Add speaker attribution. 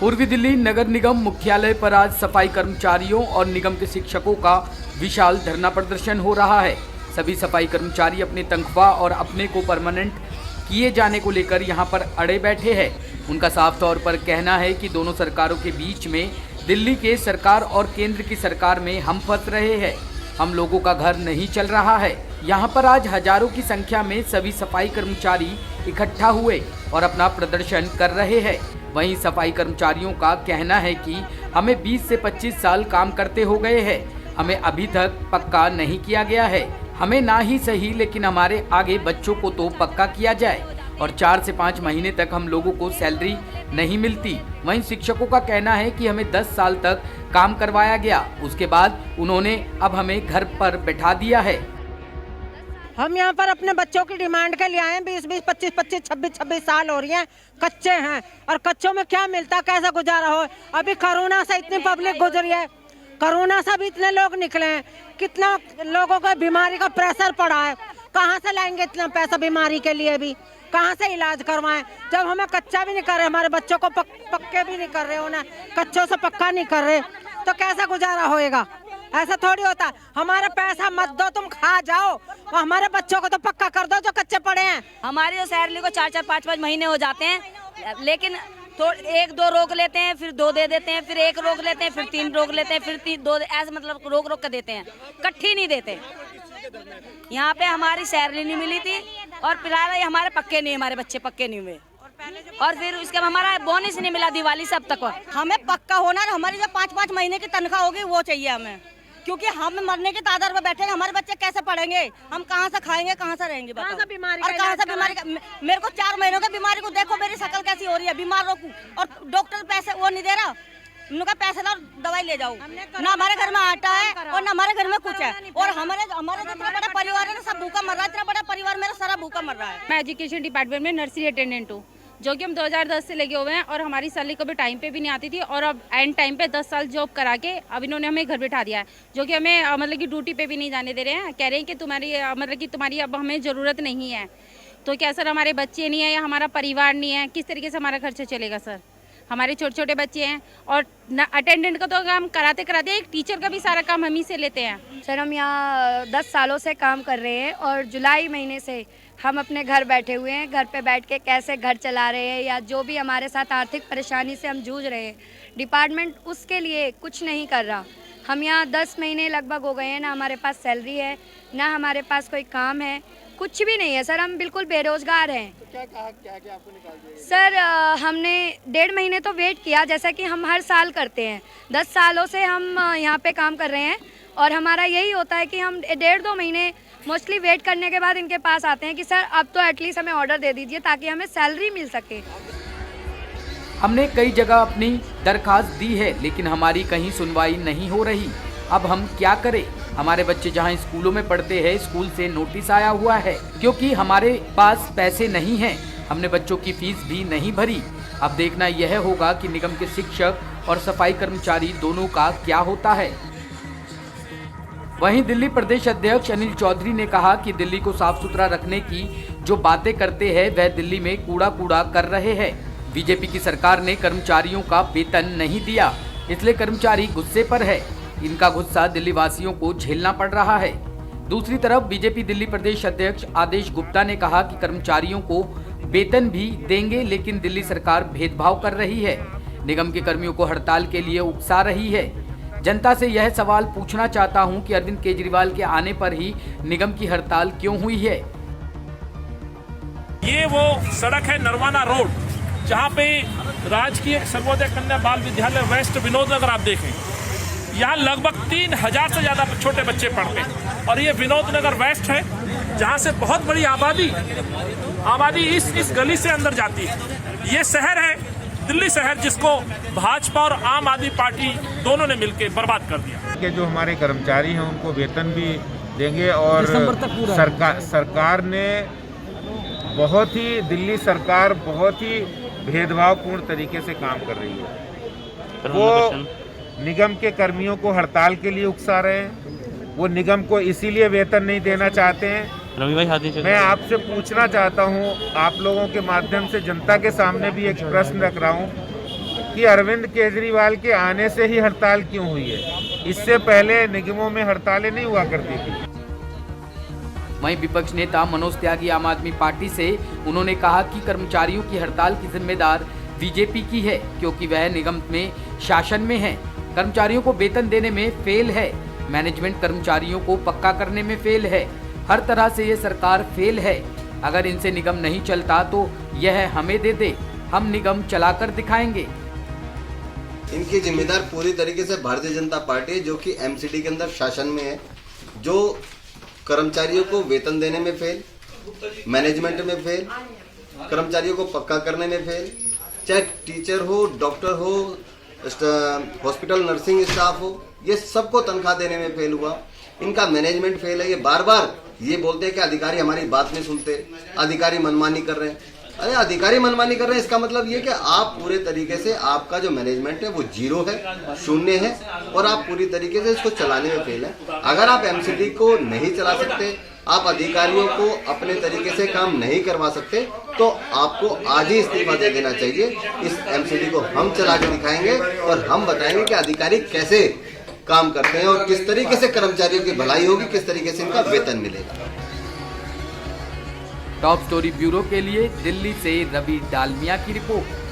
Speaker 1: पूर्वी दिल्ली नगर निगम मुख्यालय पर आज सफाई कर्मचारियों और निगम के शिक्षकों का विशाल धरना प्रदर्शन हो रहा है। सभी सफाई कर्मचारी अपनी तनख्वाह और अपने को परमानेंट किए जाने को लेकर यहां पर अड़े बैठे हैं। उनका साफ तौर पर कहना है कि दोनों सरकारों के बीच में दिल्ली के सरकार और केंद्र की सरकार में हम फंस रहे हैं। हम लोगों का घर नहीं चल रहा है। यहाँ पर आज हजारों की संख्या में सभी सफाई कर्मचारी इकट्ठा हुए और अपना प्रदर्शन कर रहे हैं। वहीं सफाई कर्मचारियों का कहना है कि हमें 20 से 25 साल काम करते हो गए हैं, हमें अभी तक पक्का नहीं किया गया है। हमें ना ही सही लेकिन हमारे आगे बच्चों को तो पक्का किया जाए और 4 से 5 महीने तक हम लोगों को सैलरी नहीं मिलती। वहीं शिक्षकों का कहना है कि हमें 10 साल तक काम करवाया गया, उसके बाद उन्होंने अब हमें घर पर बैठा दिया है।
Speaker 2: हम यहाँ पर अपने बच्चों की डिमांड के लिए आए हैं। 20, 25, 26 साल हो रही हैं, कच्चे हैं और कच्चों में क्या मिलता, कैसे गुजारा हो। अभी कोरोना से इतनी पब्लिक गुजरी है, कोरोना से भी इतने लोग निकले हैं, कितना लोगों को बीमारी का प्रेशर पड़ा है। कहाँ से लाएंगे इतना पैसा बीमारी के लिए भी, कहाँ से इलाज करवाएं जब हमें कच्चा भी नहीं कर रहे, हमारे बच्चों को पक्के भी नहीं कर रहे, उन्हें कच्चों से पक्का नहीं कर रहे, तो कैसा गुजारा होएगा। ऐसा थोड़ी होता। हमारा पैसा मत दो, तुम खा जाओ, और हमारे बच्चों को तो पक्का कर दो जो कच्चे पड़े हैं।
Speaker 3: हमारी तो सैलरी को 4-4, 5-5 महीने हो जाते हैं, लेकिन तो 1-2 रोक लेते हैं, फिर 2 दे देते हैं, फिर 1 रोक लेते हैं, फिर 3 रोक लेते हैं, फिर 2, ऐसे मतलब रोक के देते हैं, इकट्ठी नहीं देते। यहाँ पे हमारी सैलरी नहीं मिली थी और फिलहाल हमारे पक्के नहीं, हमारे बच्चे पक्के नहीं हुए और फिर उसके हमारा बोनस नहीं मिला दिवाली सब तक।
Speaker 4: हमें पक्का होना, हमारी जो 5-5 महीने की तनख्वाह होगी वो चाहिए हमें, क्योंकि हम मरने की तादाद में बैठे हैं। हमारे बच्चे कैसे पढ़ेंगे, हम कहाँ से खाएंगे, कहाँ से रहेंगे,
Speaker 2: कहाँ से बीमारी
Speaker 4: और कहाँ से बीमारी का। मेरे को 4 महीनों की बीमारी को देखो, मेरी शक्ल कैसी हो रही है, बीमार रोकू और डॉक्टर पैसे वो नहीं दे रहा। उनका पैसे लो, दवाई ले जाओ। ना हमारे घर में आटा है और ना हमारे घर में कुछ है, और हमारे जितना बड़ा परिवार है ना सब भूखा मर रहा है। इतना बड़ा परिवार मेरा सारा भूखा मर रहा है।
Speaker 5: मैं एजुकेशन डिपार्टमेंट में नर्सरी अटेंडेंट हूँ, जो कि हम 2010 से लगे हुए हैं और हमारी सैलरी कभी टाइम पे भी नहीं आती थी और अब एंड टाइम पे 10 साल जॉब करा के अब इन्होंने हमें घर बिठा दिया है, जो कि हमें मतलब कि ड्यूटी पे भी नहीं जाने दे रहे हैं। कह रहे हैं कि तुम्हारी अब हमें ज़रूरत नहीं है। तो क्या सर, हमारे बच्चे नहीं है या हमारा परिवार नहीं है, किस तरीके से हमारा खर्चा चलेगा सर। हमारे छोटे छोटे बच्चे हैं और अटेंडेंट का तो काम कराते कराते एक टीचर का भी सारा काम हम ही से लेते हैं।
Speaker 6: सर, हम यहाँ 10 सालों से काम कर रहे हैं और जुलाई महीने से हम अपने घर बैठे हुए हैं। घर पे बैठ के कैसे घर चला रहे हैं या जो भी हमारे साथ आर्थिक परेशानी से हम जूझ रहे हैं, डिपार्टमेंट उसके लिए कुछ नहीं कर रहा। हम यहाँ 10 महीने लगभग हो गए हैं, ना हमारे पास सैलरी है, ना हमारे पास कोई काम है, कुछ भी नहीं है सर। हम बिल्कुल बेरोजगार हैं।
Speaker 7: तो क्या आपको निकाल दिया?
Speaker 6: सर, हमने 1.5 महीने तो वेट किया, जैसा कि हम हर साल करते हैं। 10 सालों से हम यहाँ पे काम कर रहे हैं और हमारा यही होता है कि हम 1.5-2 महीने मोस्टली वेट करने के बाद इनके पास आते हैं कि सर अब तो एटलीस्ट हमें ऑर्डर दे दीजिए ताकि हमें सैलरी मिल सके।
Speaker 1: हमने कई जगह अपनी दरखास्त दी है लेकिन हमारी कहीं सुनवाई नहीं हो रही। अब हम क्या करें? हमारे बच्चे जहां स्कूलों में पढ़ते हैं, स्कूल से नोटिस आया हुआ है क्योंकि हमारे पास पैसे नहीं हैं। हमने बच्चों की फीस भी नहीं भरी। अब देखना यह होगा कि निगम के शिक्षक और सफाई कर्मचारी दोनों का क्या होता है। वहीं दिल्ली प्रदेश अध्यक्ष अनिल चौधरी ने कहा कि दिल्ली को साफ सुथरा रखने की जो बातें करते हैं वह दिल्ली में कूड़ा कर रहे हैं। बीजेपी की सरकार ने कर्मचारियों का वेतन नहीं दिया, इसलिए कर्मचारी गुस्से पर है। इनका गुस्सा दिल्ली वासियों को झेलना पड़ रहा है। दूसरी तरफ बीजेपी दिल्ली प्रदेश अध्यक्ष आदेश गुप्ता ने कहा कि कर्मचारियों को वेतन भी देंगे लेकिन दिल्ली सरकार भेदभाव कर रही है, निगम के कर्मियों को हड़ताल के लिए उकसा रही है। जनता से यह सवाल पूछना चाहता हूं कि अरविंद केजरीवाल के आने पर ही निगम की हड़ताल क्यों हुई है।
Speaker 8: ये वो सड़क है नरवाना रोड, जहां पे राजकीय सर्वोदय कन्या बाल विद्यालय वेस्ट विनोद नगर आप देखें, यहाँ लगभग 3000 से ज्यादा छोटे बच्चे पढ़ते हैं और ये विनोद नगर वेस्ट है जहाँ से बहुत बड़ी आबादी इस गली से अंदर जाती है। ये शहर है दिल्ली शहर, जिसको भाजपा और आम आदमी पार्टी दोनों ने मिलकर बर्बाद कर दिया।
Speaker 7: कि जो हमारे कर्मचारी हैं उनको वेतन भी देंगे और सरकार ने दिल्ली सरकार बहुत ही भेदभावपूर्ण तरीके से काम कर रही है। वो निगम के कर्मियों को हड़ताल के लिए उकसा रहे हैं, वो निगम को इसीलिए वेतन नहीं देना चाहते हैं। मैं आपसे पूछना चाहता हूं, आप लोगों के माध्यम से जनता के सामने भी एक प्रश्न रख रहा हूं कि अरविंद केजरीवाल के आने से ही हड़ताल क्यों हुई है। इससे पहले निगमों में हड़तालें नहीं हुआ करती थी।
Speaker 1: वहीं विपक्ष नेता मनोज त्यागी आम आदमी पार्टी से उन्होंने कहा कि कर्मचारियों की हड़ताल की जिम्मेदार बीजेपी की है, क्योंकि वह निगम में शासन में है। कर्मचारियों को वेतन देने में फेल है, मैनेजमेंट कर्मचारियों को पक्का करने में फेल है, हर तरह से ये सरकार फेल है। अगर इनसे निगम नहीं चलता तो यह हमें दे दे, हम निगम चलाकर दिखाएंगे।
Speaker 9: इनकी जिम्मेदार पूरी तरीके से भारतीय जनता पार्टी है, जो कि एमसीडी के अंदर शासन में है, जो कर्मचारियों को वेतन देने में फेल, मैनेजमेंट में फेल, कर्मचारियों को पक्का करने में फेल, चाहे टीचर हो, डॉक्टर हो, हॉस्पिटल नर्सिंग स्टाफ हो, ये सबको तनख्वाह देने में फेल हुआ। इनका मैनेजमेंट फेल है। ये बार बार ये बोलते हैं कि अधिकारी हमारी बात नहीं सुनते, अधिकारी मनमानी कर रहे हैं। अरे अधिकारी मनमानी कर रहे हैं, इसका मतलब ये कि आप पूरे तरीके से आपका जो मैनेजमेंट है वो जीरो है, शून्य है, और आप पूरी तरीके से इसको चलाने में फेल है। अगर आप एमसीडी को नहीं चला सकते, आप अधिकारियों को अपने तरीके से काम नहीं करवा सकते, तो आपको आज ही इस्तीफा दे देना चाहिए। इस एमसीडी को हम चला के दिखाएंगे और हम बताएंगे कि अधिकारी कैसे काम करते हैं और किस तरीके से कर्मचारियों की भलाई होगी, किस तरीके से इनका वेतन मिलेगा।
Speaker 1: टॉप स्टोरी ब्यूरो के लिए दिल्ली से रवि डालमिया की रिपोर्ट।